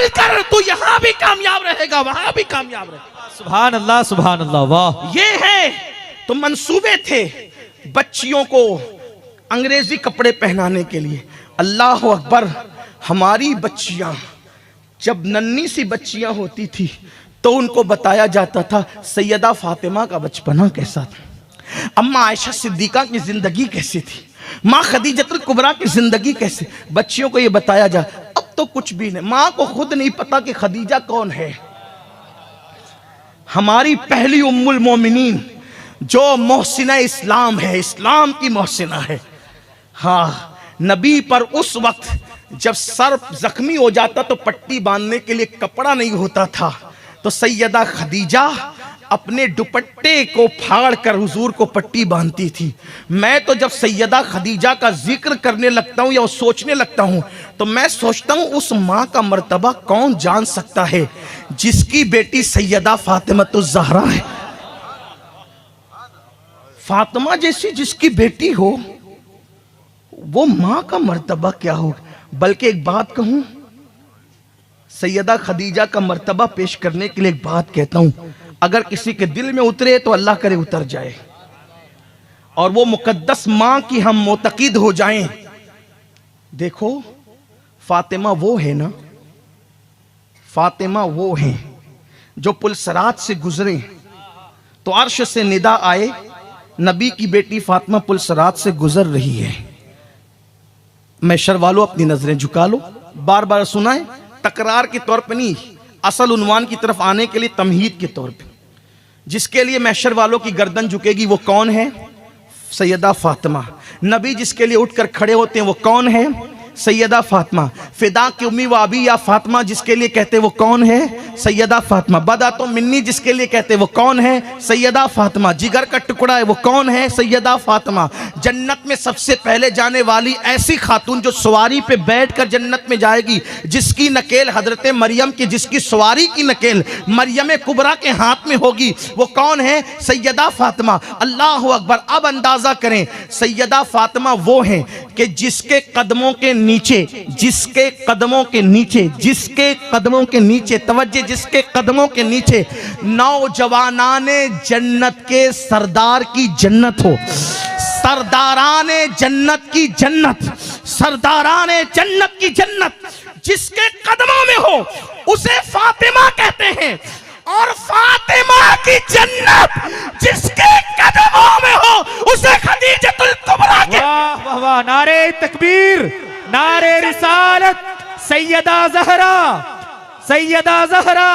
अमल कर, तू यहाँ भी कामयाब रहेगा, वहां भी कामयाब रहेगा। सुभान अल्लाह, सुभान अल्लाह, वाह। ये है तो मंसूबे थे बच्चियों को अंग्रेजी कपड़े पहनाने के लिए। अल्लाह अकबर। हमारी बच्चियां जब नन्ही सी बच्चियां होती थी तो उनको बताया जाता था सैयदा फातिमा का बचपना कैसा था, अम्मा आयशा सिद्दीका की जिंदगी कैसी थी, माँ खदीजतुल कुबरा की जिंदगी कैसे। बच्चियों को ये बताया जा। अब तो कुछ भी नहीं, माँ को खुद नहीं पता कि खदीजा कौन है। हमारी पहली उम्मुल मोमिनीन जो मोहसिना इस्लाम है, इस्लाम की मोहसिना है। हाँ, नबी पर उस वक्त जब सर जख्मी हो जाता तो पट्टी बांधने के लिए कपड़ा नहीं होता था, तो सैयदा खदीजा अपने दुपट्टे को फाड़ कर हुजूर को पट्टी बांधती थी। मैं तो जब सैयदा खदीजा का जिक्र करने लगता हूँ या सोचने लगता हूँ तो मैं सोचता हूँ उस माँ का मर्तबा कौन जान सकता है जिसकी बेटी सैयदा फातिमतुज़ ज़हरा है। फातिमा जैसी जिसकी बेटी हो, वो माँ का मर्तबा क्या हो। बल्कि एक बात कहूं, सैयदा खदीजा का मर्तबा पेश करने के लिए एक बात कहता हूं, अगर किसी के दिल में उतरे तो अल्लाह करे उतर जाए और वो मुकद्दस मां की हम मोतकीद हो जाएं। देखो, फातिमा वो है ना, फातिमा वो है जो पुलसरात से गुजरे तो अर्श से निदा आए, नबी की बेटी फातिमा पुलसरात से गुजर रही है। मैशर वालों अपनी नजरें झुका लो, बार बार सुनाए, तकरार के तौर पे नहीं, असल उन्वान की तरफ आने के लिए तमहीद के तौर पे। जिसके लिए मैशर वालों की गर्दन झुकेगी वो कौन है? सैयदा फातिमा। नबी जिसके लिए उठकर खड़े होते हैं वो कौन है? सैयदा फातिमा। फिदा की उम्मी व अबी या फातिमा जिसके लिए कहते वो कौन है? सैयदा फातिमा। बदा तो मिन्नी जिसके लिए कहते वो कौन है? सैयदा फातिमा। जिगर का टुकड़ा है वो कौन है? सैयदा फातिमा। जन्नत में सबसे पहले जाने वाली ऐसी खातून जो सवारी पे बैठकर जन्नत में जाएगी, जिसकी नकेल हजरत मरियम की, जिसकी सवारी की नकेल मरियम कुबरा के हाथ में होगी, वो कौन है? सैयदा फातिमा। अल्लाह अकबर। अब अंदाजा करें, सैयदा फातिमा वो हैं कि जिसके कदमों के नीचे, जिसके कदमों के नीचे, जिसके कदमों के नीचे, तवज्जो, जिसके कदमों के नीचे नौजवानाने जन्नत के सरदार की जन्नत हो, सरदाराने जन्नत की जन्नत, सरदाराने जन्नत की जन्नत जिसके कदमों में हो उसे फातिमा कहते हैं। और फातिमा की जन्नत जिसके कदमों में हो उसे खदीजतुल कुबरा कहते हैं। वाह वाह वाह, नारे तकबीर, नारे रिसालत, सैयदा ज़हरा, सैयदा ज़हरा।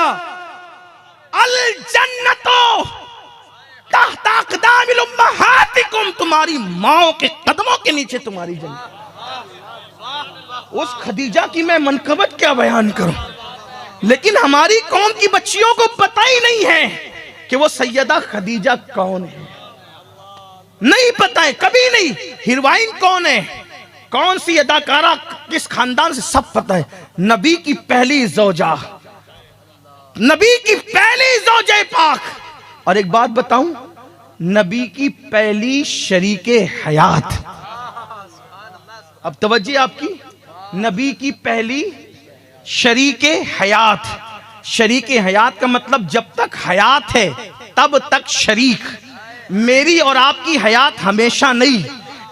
अल जन्नतो तहता अक़दामिल उम्महातिकुम, तुम्हारी माओ के कदमों के नीचे तुम्हारी जन्नत। उस खदीजा की मैं मनकबत क्या बयान करूं, लेकिन हमारी कौम की बच्चियों को पता ही नहीं है कि वो सैयदा खदीजा कौन है। नहीं पता है, कभी नहीं। हीरोइन कौन है, कौन सी अदाकारा, किस खानदान से, सब पता है। नबी की पहली ज़ौजा, नबी की पहली ज़ौजे पाक। और एक बात बताऊं, नबी की पहली शरीके हयात। अब तवज्जो आपकी, नबी की पहली शरीके हयात। शरीके हयात का मतलब जब तक हयात है तब तक शरीक। मेरी और आपकी हयात हमेशा नहीं,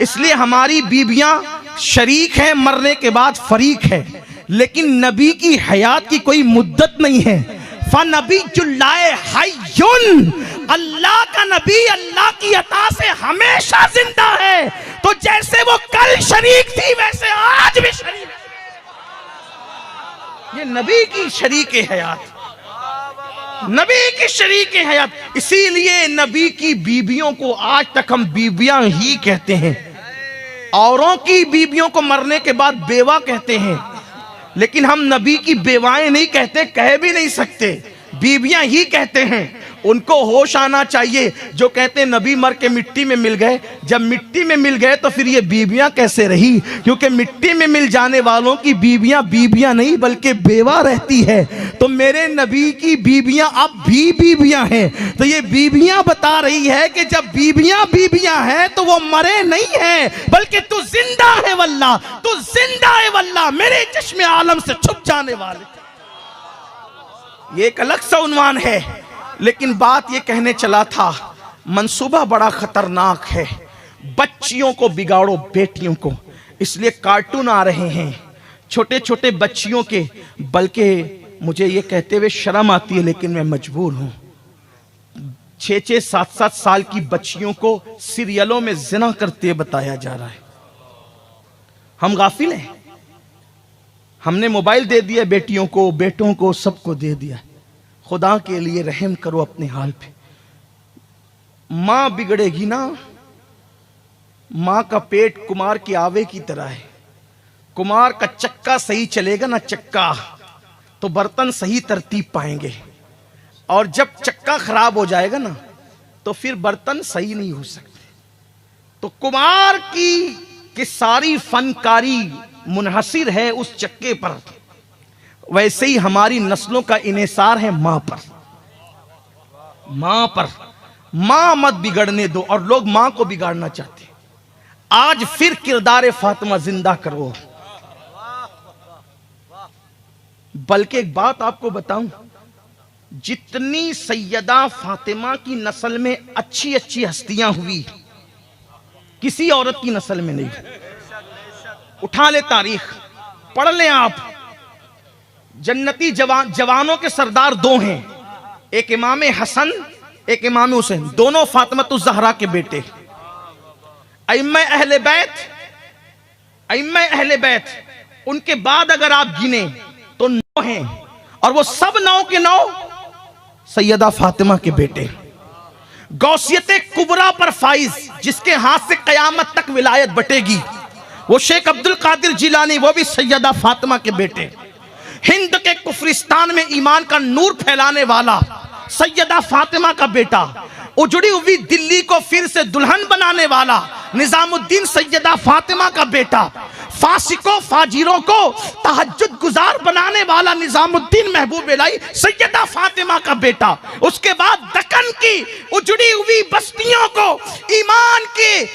इसलिए हमारी बीबियां शरीक हैं, मरने के बाद फरीक है। लेकिन नबी की हयात की कोई मुद्दत नहीं है। फ़नबीयुल्लाह हय्युन, अल्लाह का नबी अल्लाह की अता से हमेशा जिंदा है। तो जैसे वो कल शरीक थी वैसे आज भी शरीक। ये नबी की शरीके हयात, नबी की शरीके हयात। इसीलिए नबी की बीबियों को आज तक हम बीबियां ही कहते हैं। औरों की बीबियों को मरने के बाद बेवा कहते हैं, लेकिन हम नबी की बेवाएं नहीं कहते, कह भी नहीं सकते, बीबियां ही कहते हैं। उनको होश आना चाहिए जो कहते हैं नबी मर के मिट्टी में मिल गए। जब मिट्टी में मिल गए तो फिर ये बीबियां कैसे रही? क्योंकि मिट्टी में मिल जाने वालों की बीबियां बीबियां नहीं बल्कि बेवा रहती है। तो मेरे नबी की बीबियां अब भी बीबियां हैं। तो ये बीबियां बता रही है कि जब बीबियां बीबियां हैं तो वो मरे नहीं है, बल्कि तू जिंदा है वल्लाह, तू जिंदा है वल्लाह, मेरे चश्मे आलम से छुप जाने वाले। ये एक अलग सा उन्वान है, लेकिन बात ये कहने चला था, मंसूबा बड़ा खतरनाक है। बच्चियों को बिगाड़ो, बेटियों को, इसलिए कार्टून आ रहे हैं छोटे छोटे बच्चियों के। बल्कि मुझे ये कहते हुए शर्म आती है, लेकिन मैं मजबूर हूं। 6-6, 7-7 साल की बच्चियों को सीरियलों में जिना करते बताया जा रहा है। हम गाफिल हैं। हमने मोबाइल दे दिया बेटियों को, बेटों को, सबको दे दिया। खुदा के लिए रहम करो अपने हाल पे। मां बिगड़ेगी ना, मां का पेट कुमार की आवे की तरह है। कुमार का चक्का सही चलेगा ना, चक्का, तो बर्तन सही तरतीब पाएंगे। और जब चक्का खराब हो जाएगा ना, तो फिर बर्तन सही नहीं हो सकते। तो कुमार की सारी फनकारी मुनहसिर है उस चक्के पर, वैसे ही हमारी नस्लों का इन्हिसार है मां पर। मां पर, मां मत बिगड़ने दो। और लोग मां को बिगाड़ना चाहते हैं। आज फिर किरदार फातिमा जिंदा करो। बल्कि एक बात आपको बताऊं, जितनी सैयदा फातिमा की नस्ल में अच्छी अच्छी हस्तियां हुई, किसी औरत की नस्ल में नहीं। उठा ले तारीख, पढ़ ले आप। जन्नती जवानों के सरदार दो हैं, एक इमाम हसन, एक इमाम हुसैन, दोनों फातिमातुज़ ज़हरा के बेटे। अइम्मा अहले बैत, उनके बाद अगर आप गिने तो 9 हैं, और वो सब 9 के 9 सैयदा फातिमा के बेटे। गौसियत कुबरा पर फाइज, जिसके हाथ से कयामत तक विलायत बटेगी, वो शेख अब्दुल कादिर जिलानी, वो भी सैयदा फातिमा के बेटे। हिंद के कुफरिस्तान में ईमान का नूर फैलाने वाला सैयदा फातिमा का बेटा। उजड़ी हुई दिल्ली को फिर से दुल्हन बनाने वाला निजामुद्दीन सैयदा फातिमा का बेटा। फासिकों फाजिरों को तहज्जुद गुजार बनाने वाला निजामुद्दीन महबूब इलाही सैयदा फातिमा का बेटा। उसके बाद दक्कन की उजड़ी हुई बस्तियों को ईमान के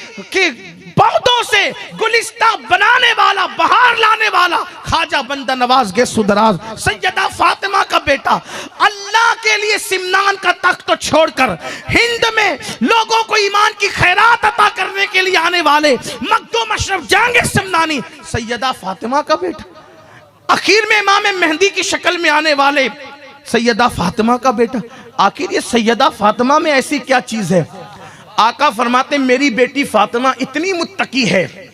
पौधों से गुलिस्ता बनाने वाला, बहार लाने वाला ख्वाजा बंदा नवाज के सुदराज सैयदा फातिमा का बेटा। अल्लाह के लिए सिमनान का तख्त छोड़कर हिंद में लोगों को ईमान की खैरात अता करने के लिए आने वाले मखदूम अशरफ जहांगीर सिमनानी सैयदा फातिमा का बेटा। आखिर में इमाम मेहंदी की शक्ल में आने वाले सैयदा फातिमा का बेटा। आखिर ये सैयदा फातिमा में ऐसी क्या चीज है? आका फरमाते मेरी बेटी फातिमा इतनी मुत्तकी है,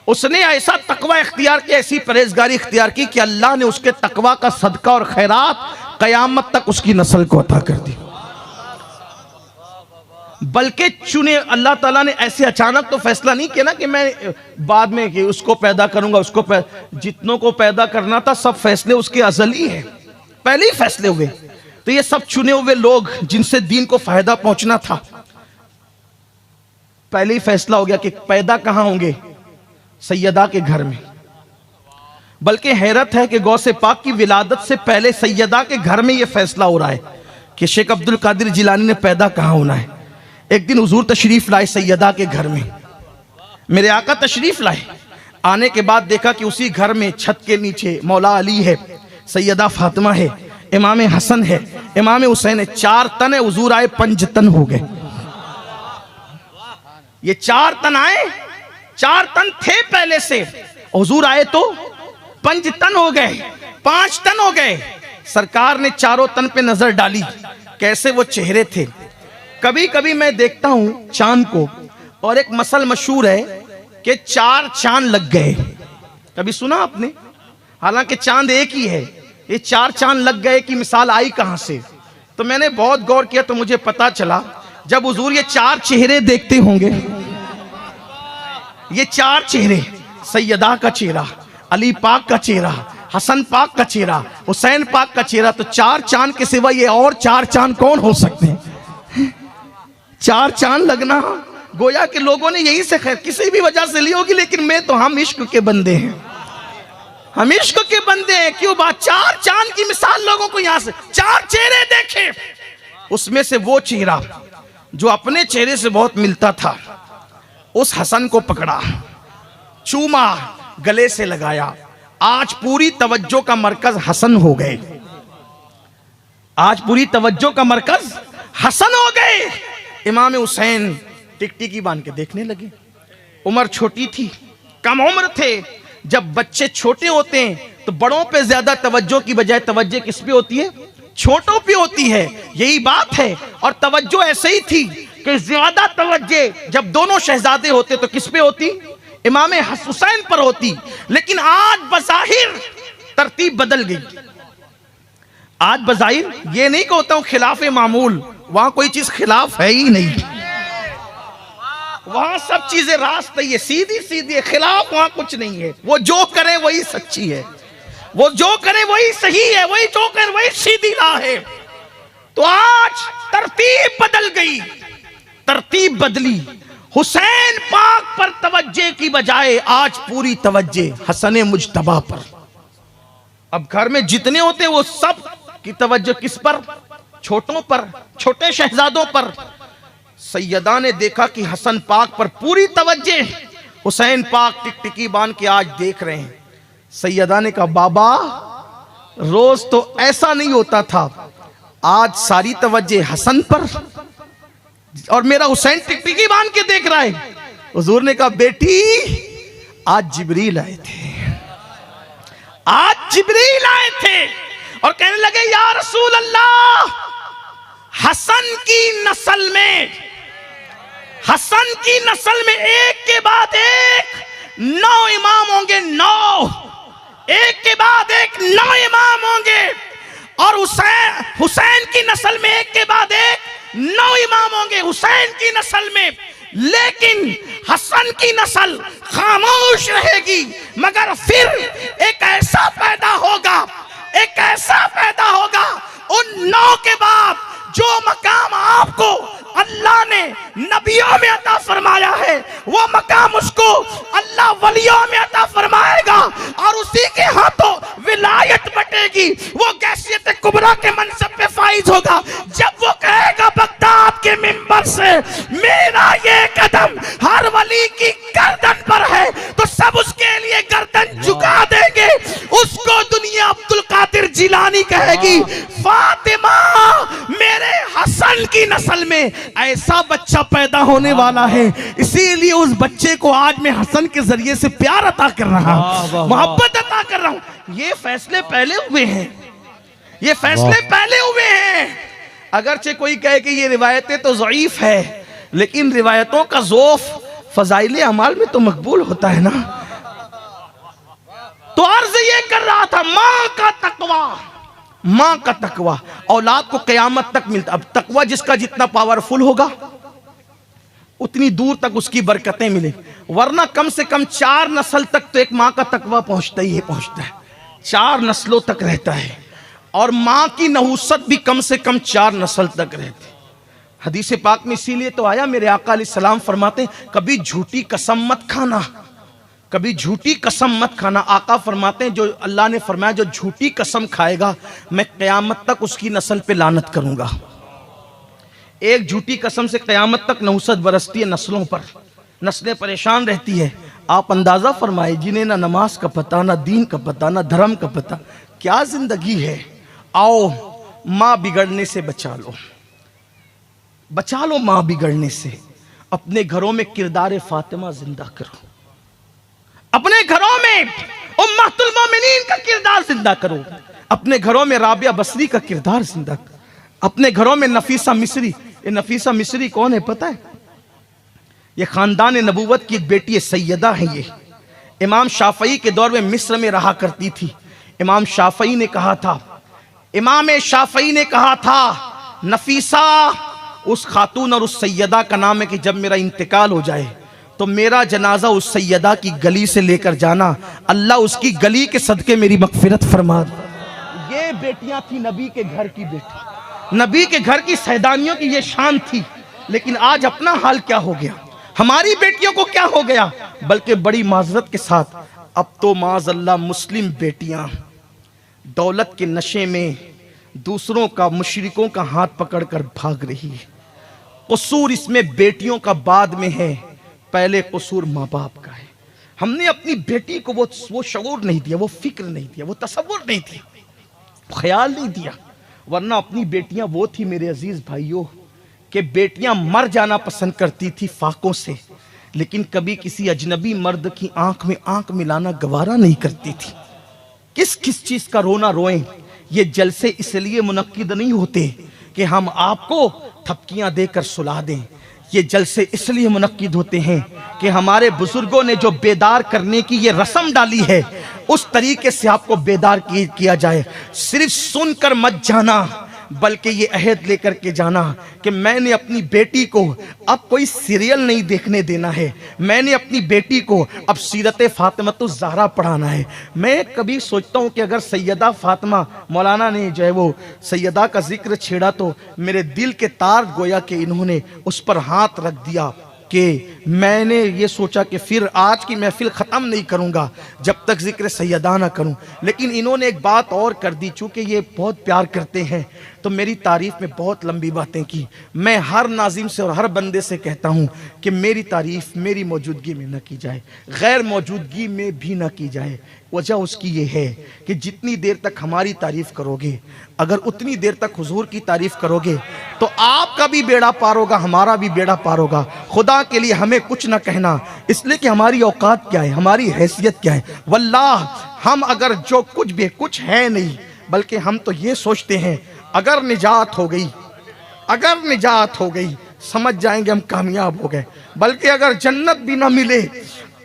उसने ऐसा तकवा इख्तियार किया, ऐसी परहेजगारी इख्तियार की कि अल्लाह ने उसके तकवा का सदका और खैरात कयामत तक उसकी नस्ल को अता कर दी। बल्कि चुने अल्लाह ताला ने ऐसे अचानक तो फैसला नहीं किया ना कि मैं बाद में कि उसको पैदा करूंगा, उसको जितनों को पैदा करना था सब फैसले उसके अजली है, पहले ही फैसले हुए। तो ये सब चुने हुए लोग जिनसे दीन को फायदा पहुंचना था, पहले ही फैसला हो गया कि पैदा कहां होंगे, सैयदा के घर में। बल्कि हैरत है कि गौसे पाक की विलादत से पहले सैयदा के घर में यह फैसला हो रहा है कि शेख अब्दुल कादिर जिलानी ने पैदा कहां होना है। एक दिन हुजूर तशरीफ लाए सैयदा के घर में, मेरे आका तशरीफ लाए। आने के बाद देखा कि उसी घर में छत के नीचे मौला अली है, सैयदा फातिमा है, इमाम हसन है, इमाम हुसैन है। 4 तन है, हुजूर आए 5 तन हो गए। ये 4 तन आए, 4 तन थे पहले से, हुजूर आए तो 5 तन हो गए, 5 तन हो गए। सरकार ने 4 तन पे नजर डाली, कैसे वो चेहरे थे। कभी कभी मैं देखता हूं चांद को, और एक मसल मशहूर है कि 4 चांद लग गए। कभी सुना आपने? हालांकि चांद एक ही है, ये 4 चांद लग गए की मिसाल आई कहां से? तो मैंने बहुत गौर किया तो मुझे पता चला, जब हुजूर ये 4 चेहरे देखते होंगे, ये 4 चेहरे, सैयदा का चेहरा, अली पाक का चेहरा, हसन पाक का चेहरा, हुसैन पाक का चेहरा, तो 4 चांद के सिवा ये और 4 चांद कौन हो सकते हैं? 4 चांद लगना गोया के लोगों ने यही से खैर किसी भी वजह से ली होगी, लेकिन मैं तो हम इश्क के बंदे हैं, हम इश्क के बंदे हैं। क्यों बात? 4 चांद की मिसाल लोगों को यहां से 4 चेहरे देखे, उसमें से वो चेहरा जो अपने चेहरे से बहुत मिलता था, उस हसन को पकड़ा, चूमा, गले से लगाया। आज पूरी तवज्जो का मरकज हसन हो गए। आज पूरी तवज्जो का मरकज हसन हो गए। इमाम हुसैन टिकटिकी बांध के देखने लगे। उम्र छोटी थी, कम उम्र थे। जब बच्चे छोटे होते हैं तो बड़ों पे ज्यादा तवज्जो की बजाय तवज्जो किस पे होती है? छोटों पे होती है। यही बात है। और तवज्जो ऐसे ही थी कि ज्यादा तवज्जो जब दोनों शहजादे होते तो किस पे होती? इमाम हुसैन पर होती। लेकिन आज बज़ाहिर तरतीब बदल गई। आज बज़ाहिर ये नहीं कहता हूं खिलाफ मामूल, वहां कोई चीज खिलाफ है ही नहीं। वहां सब चीजें रास्त है, सीधी सीधी है, खिलाफ वहां कुछ नहीं है। वो जो करे वही सच्ची है, वो जो करे वही सही है, वही जो करे वही सीधी राह है। तो आज तरतीब बदल गई, तरतीब बदली। हुसैन पाक पर तवज्जे की बजाय आज पूरी तवज्जे हसन मुज्तबा पर। अब घर में जितने होते हैं वो सब की तवज्जो किस पर? छोटों पर, छोटे शहजादों पर। सैयदा ने देखा कि हसन पाक पर पूरी तवज्जे, हुसैन पाक टिकटिकी बांध के आज देख रहे हैं। सैयदा ने कहा बाबा रोज तो ऐसा नहीं होता था, आज सारी तवज्जे हसन पर और मेरा हुसैन टिकटिकी बांध के देख रहा है। हुजूर ने कहा बेटी आज जिब्रील आए थे, आज जिब्रील आए थे और कहने लगे या रसूल अल्लाह, हसन की नस्ल में, हसन की नस्ल में एक के बाद एक 9 इमाम होंगे, 9, एक के बाद एक 9 इमाम होंगे। और हुसैन की नस्ल में एक के बाद एक 9 इमाम होंगे हुसैन की नस्ल में। लेकिन हसन की नस्ल खामोश रहेगी, मगर फिर एक ऐसा पैदा होगा, एक ऐसा पैदा होगा उन 9 के बाद जो मकाम आपको अल्लाह ने नबियों में अता फरमाया है, वो मकाम उसको अल्लाह वलियों में अता फरमाएगा और उसी के हाथों विलायत बटेगी। वो गैसियत कुबरा के मनसब पे फाइज होगा। जब वो कहेगा बगदाद के मिंबर से मेरा ये कदम हर वली की गर्दन पर है, तो सब उसके लिए गर्दन झुका देंगे। उसको दुनिया अब्दुल कादिर जिलानी कहेगी फातिमा मेरे हसन की नस्ल में ऐसा बच्चा पैदा होने वाला है, इसीलिए उस बच्चे को आज मैं हसन के जरिए से प्यार अता कर रहा हूं, मोहब्बत अता कर रहा हूं। ये फैसले पहले हुए हैं, ये फैसले पहले हुए हैं। अगरचे कोई कहे कि ये रिवायतें तो ज़ईफ है, लेकिन रिवायतों का ज़ौफ फजाइले अमाल में तो मकबूल होता है ना। तो अर्ज ये कर रहा था माँ का तकवा, माँ का तकवा औलाद को कयामत तक मिलता। अब तकवा जिसका जितना पावरफुल होगा उतनी दूर तक उसकी बरकतें मिले, वरना कम से कम 4 नस्ल तक तो एक माँ का तकवा पहुंचता ही है, पहुंचता है, 4 नस्लों तक रहता है। और माँ की नहुसत भी कम से कम 4 नस्ल तक रहती। हदीस पाक में इसीलिए तो आया, मेरे आका अलैहिस्सलाम फरमाते कभी झूठी कसम मत खाना, कभी झूठी कसम मत खाना। आका फरमाते हैं जो अल्लाह ने फरमाया जो झूठी कसम खाएगा मैं क़यामत तक उसकी नस्ल पे लानत करूंगा। एक झूठी कसम से क़यामत तक नहुसत बरसती है नस्लों पर, नस्लें परेशान रहती है। आप अंदाज़ा फरमाए जिन्हें ना नमाज का पता, ना दीन का पता, ना धर्म का पता, क्या जिंदगी है। आओ माँ बिगड़ने से बचा लो, बचा लो माँ बिगड़ने से। अपने घरों में किरदार फातिमा जिंदा करो, अपने घरों में उम्मतुल मोमिनीन का किरदार जिंदा करो, अपने घरों में राबिया बसरी का किरदार जिंदा करो, अपने घरों में नफीसा मिस्री। ये नफीसा मिस्री कौन है पता है? ये खानदान नबूवत की एक बेटी है, सैयदा है। ये इमाम शाफई के दौर में मिस्र में रहा करती थी। इमाम शाफई ने कहा था, इमाम शाफई ने कहा था नफीसा उस खातून और उस सैयदा का नाम है कि जब मेरा इंतकाल हो जाए तो मेरा जनाजा उस सैयदा की गली से लेकर जाना, अल्लाह उसकी गली के सदके मेरी मगफिरत फरमा। ये बेटियां थी नबी के घर की बेटी, नबी के घर की सैदानियों की ये शान थी। लेकिन आज अपना हाल क्या हो गया, हमारी बेटियों को क्या हो गया। बल्कि बड़ी माजरत के साथ अब तो माज़अल्लाह मुस्लिम बेटियां दौलत के नशे में दूसरों का, मुशरिकों का हाथ पकड़कर भाग रही है। कसूर इसमें बेटियों का बाद में है, पहले कसूर माँ बाप का है। हमने अपनी बेटी को वो शऊर नहीं दिया, वो फिक्र नहीं दिया, वो तसव्वुर नहीं दिया, ख्याल नहीं दिया। वरना अपनी बेटियां वो थी मेरे अजीज भाइयों कि बेटियां मर जाना पसंद करती थी फाकों से, लेकिन कभी किसी अजनबी मर्द की आंख में आंख मिलाना गवारा नहीं करती थी। किस किस चीज का रोना रोएं। ये जलसे इसलिए मुनक्किद नहीं होते कि हम आपको थपकियां देकर सुला दें। ये जलसे इसलिए मुनक्किद होते हैं कि हमारे बुजुर्गों ने जो बेदार करने की ये रस्म डाली है, उस तरीके से आपको बेदार किया जाए। सिर्फ सुनकर मत जाना, बल्कि ये अहद लेकर के जाना कि मैंने अपनी बेटी को अब कोई सीरियल नहीं देखने देना है, मैंने अपनी बेटी को अब सीरत फातिमतुज़ ज़हरा पढ़ाना है। मैं कभी सोचता हूँ कि अगर सैयदा फातिमा, मौलाना ने जो है वो सैयदा का जिक्र छेड़ा तो मेरे दिल के तार गोया कि इन्होंने उस पर हाथ रख दिया कि मैंने ये सोचा कि फिर आज की महफिल ख़त्म नहीं करूँगा जब तक जिक्र सैयदा ना करूँ। लेकिन इन्होंने एक बात और कर दी, चूँकि ये बहुत प्यार करते हैं तो मेरी तारीफ़ में बहुत लंबी बातें की। मैं हर नाजिम से और हर बंदे से कहता हूँ कि मेरी तारीफ़ मेरी मौजूदगी में न की जाए, गैर मौजूदगी में भी न की जाए। वजह उसकी ये है कि जितनी देर तक हमारी तारीफ़ करोगे, अगर उतनी देर तक हुजूर की तारीफ़ करोगे तो आपका भी बेड़ा पार होगा, हमारा भी बेड़ा पार होगा। खुदा के लिए हमें कुछ ना कहना, इसलिए कि हमारी औकात क्या है, हमारी हैसियत क्या है। वल्लाह हम अगर जो कुछ भी कुछ है नहीं, बल्कि हम तो ये सोचते हैं अगर निजात हो गई, अगर निजात हो गई समझ जाएंगे हम कामयाब हो गए, बल्कि अगर जन्नत भी ना मिले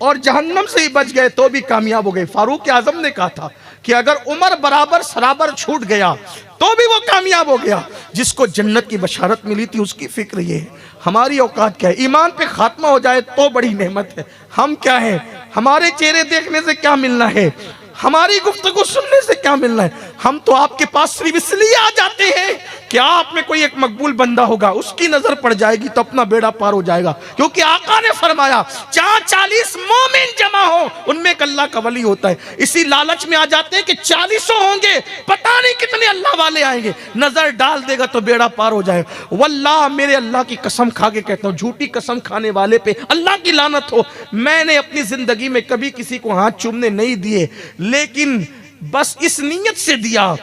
और जहन्नम से ही बच गए तो भी कामयाब हो गए। फारूक आजम ने कहा था कि अगर उमर बराबर सराबर छूट गया तो भी वो कामयाब हो गया। जिसको जन्नत की बशारत मिली थी उसकी फिक्र ये है। हमारी औकात क्या है? ईमान पे खात्मा हो जाए तो बड़ी नेमत है। हम क्या है? हमारे चेहरे देखने से क्या मिलना है, हमारी गुफ्तगू सुनने से क्या मिलना है? हम तो आपके पास सिर्फ इसलिए आ जाते हैं कि आप में कोई एक मकबूल बंदा होगा, उसकी नजर पड़ जाएगी तो अपना बेड़ा पार हो जाएगा। क्योंकि आका ने फरमाया जहां 40 मोमिन जमा हो उनमें एक अल्लाह का वली होता है। इसी लालच में आ जाते हैं कि 40 होंगे, पता नहीं कितने अल्लाह वाले आएंगे, नजर डाल देगा तो बेड़ा पार हो जाएगा। वल्लाह मेरे अल्लाह की कसम खा के कहता हूँ, झूठी कसम खाने वाले पे अल्लाह की लानत हो। मैंने अपनी जिंदगी में कभी किसी को हाथ चूमने नहीं दिए, लेकिन बस इस नीयत से दिया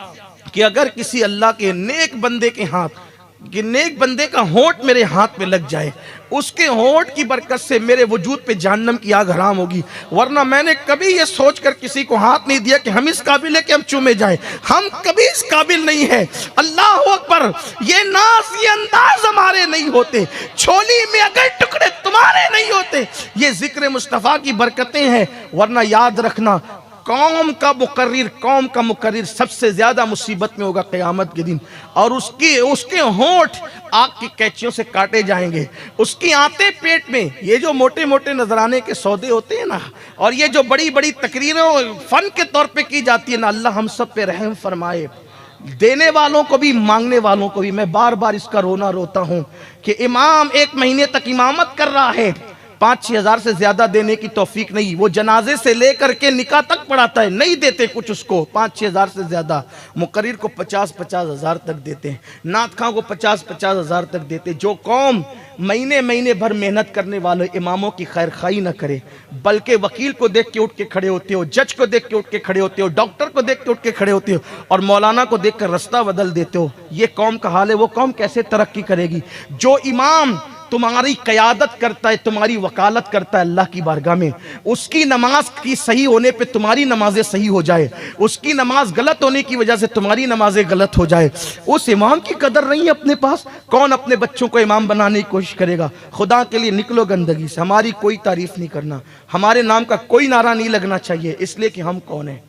कि अगर किसी अल्लाह के नेक बंदे के हाथ, कि नेक बंदे का होंठ मेरे हाथ में लग जाए, उसके होंठ की बरकत से मेरे वजूद पे जहन्नम की आग हराम होगी। वरना मैंने कभी ये सोचकर किसी को हाथ नहीं दिया कि हम इस काबिल है कि हम चूमे जाएं। हम कभी इस काबिल नहीं है। अल्लाह अकबर, ये नाज ये अंदाज हमारे नहीं होते, छोली में अगर टुकड़े तुम्हारे नहीं होते। ये जिक्र मुस्तफ़ा की बरकतें हैं। वरना याद रखना, कौम का मुकर्रिर सबसे ज्यादा मुसीबत में होगा क़यामत के दिन, और उसके होंठ आग की कैंचियों से काटे जाएंगे। उसकी आंतें पेट में, ये जो मोटे मोटे नजराने के सौदे होते हैं ना, और ये जो बड़ी बड़ी तकरीरें फन के तौर पे की जाती है ना, अल्लाह हम सब पे रहम फरमाए, देने वालों को भी मांगने वालों को भी। मैं बार बार इसका रोना रोता हूँ कि इमाम 1 महीने तक इमामत कर रहा है, 5-6 हज़ार से ज्यादा देने की तौफीक नहीं। वो जनाजे से लेकर के निकाह तक पढ़ाता है, नहीं देते कुछ उसको 5-6 हज़ार से ज्यादा। मुकर्रिर को 50-50 हज़ार तक देते हैं, नात खां को 50-50 हज़ार तक देते। जो कौम महीने महीने भर मेहनत करने वाले इमामों की खैर खाई न करे, बल्कि वकील को देख के उठ के खड़े होते हो, जज को देख के उठ के खड़े होते हो, डॉक्टर को देख के उठ के खड़े होते हो, और मौलाना को देख कर रास्ता बदल देते हो, ये कौम का हाल है। वो कौम कैसे तरक्की करेगी? जो इमाम तुम्हारी क़यादत करता है, तुम्हारी वकालत करता है अल्लाह की बारगाह में, उसकी नमाज की सही होने पे तुम्हारी नमाजें सही हो जाए, उसकी नमाज गलत होने की वजह से तुम्हारी नमाजें गलत हो जाए, उस इमाम की कदर नहीं है अपने पास। कौन अपने बच्चों को इमाम बनाने की कोशिश करेगा? खुदा के लिए निकलो गंदगी से। हमारी कोई तारीफ नहीं करना, हमारे नाम का कोई नारा नहीं लगना चाहिए, इसलिए कि हम कौन हैं।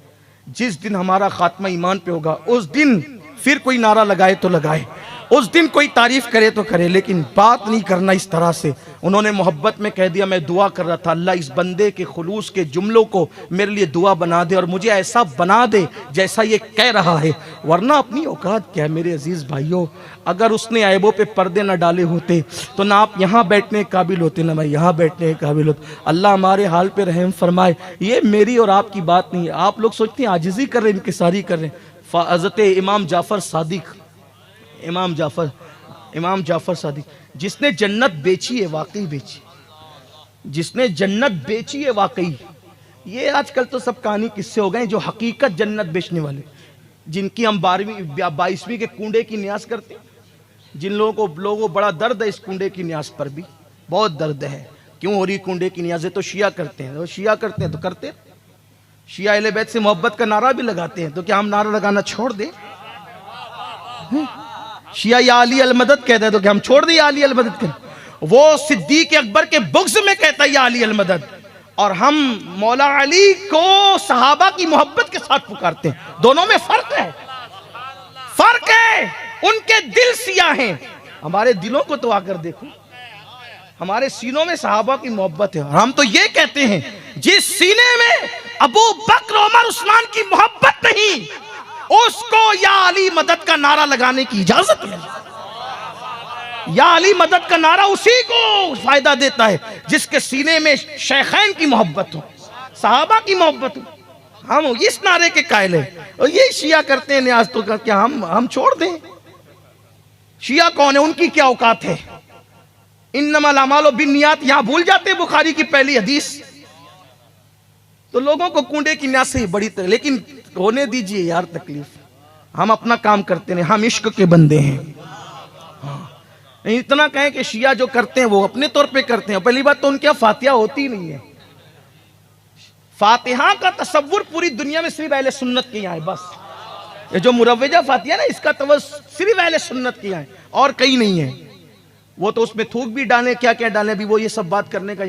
जिस दिन हमारा खात्मा ईमान पे होगा, उस दिन फिर कोई नारा लगाए तो लगाए, उस दिन कोई तारीफ करे तो करे, लेकिन बात नहीं करना इस तरह से। उन्होंने मोहब्बत में कह दिया, मैं दुआ कर रहा था अल्लाह इस बंदे के खुलूस के जुमलों को मेरे लिए दुआ बना दे और मुझे ऐसा बना दे जैसा ये कह रहा है। वरना अपनी औकात क्या है मेरे अजीज भाइयों? अगर उसने ऐबों पे पर्दे न डाले होते तो ना आप यहाँ बैठने के काबिल होते, ना मैं यहाँ बैठने के काबिल होता। अल्लाह हमारे हाल पे रहम फरमाए। ये मेरी और आपकी बात नहीं है। आप लोग सोचते हैं आजिज़ी कर रहे हैं, इंकिसारी कर रहे हैं। हज़रत इमाम जाफ़र सादिक, इमाम जाफ़र सादिक, जिसने जन्नत बेची है, वाकई बेची, जिसने जन्नत बेची है वाकई। ये आजकल तो सब कहानी किस्से हो गए जो हकीकत जन्नत बेचने वाले। जिनकी हम 12वीं 22वीं के कुंडे की न्यास करते हैं, जिन लोगों को बड़ा दर्द है इस कुंडे की न्यास पर भी बहुत दर्द है। क्यों हो रही कुंडे की न्यास है? तो शिया करते हैं, तो शिया करते हैं तो करते। शिया अहले बैत से मोहब्बत का नारा भी लगाते हैं, तो क्या हम नारा लगाना छोड़ दें? शिया या अली अल मदद कहता है, तो क्या हम छोड़ दें या अली अल मदद करें? वो सिद्दीक अकबर के बुग़्ज़ में कहता है या अली अल मदद, और हम मौला अली को सहाबा की मोहब्बत के साथ पुकारते हैं। दोनों में फर्क है, फर्क है। उनके दिल सिया हैं, हमारे दिलों को तो आकर देखो, हमारे सीनों में सहाबा की मोहब्बत है। और हम तो ये कहते हैं जिस सीने में अबू बकर उमर उस्मान की मोहब्बत नहीं, उसको या अली मदद का नारा लगाने की इजाजत है। या अली मदद का नारा उसी को फायदा देता है जिसके सीने में शेखैन की मोहब्बत हो, सहाबा की मोहब्बत हो। हम इस नारे के कायल हैं, और ये शिया करते हैं न्याज, तो क्या हम छोड़ दें? शिया कौन है? उनकी क्या औकात है? इन्नमल अमालु बिन्नियात, यहां भूल जाते हैं बुखारी की पहली हदीस। तो लोगों को कुंडे की न्यास से बड़ी लेकिन होने दीजिए यार तकलीफ, हम अपना काम करते नहीं, हम इश्क के बंदे हैं। इतना कहें कि शिया जो करते हैं वो अपने तौर पे करते हैं। पहली बात तो उनके यहाँ फातिहा होती नहीं है। फातिहा का तसव्वुर पूरी दुनिया में सिर्फ अहले सुन्नत के यहाँ है बस। ये जो मुरव्वजा फातिहा ना, इसका तवज्जुह सिर्फ अहले सुन्नत के यहाँ है और कहीं नहीं है। वो तो उसमें थूक भी डालें, क्या क्या डालें, अभी वो ये सब बात करने का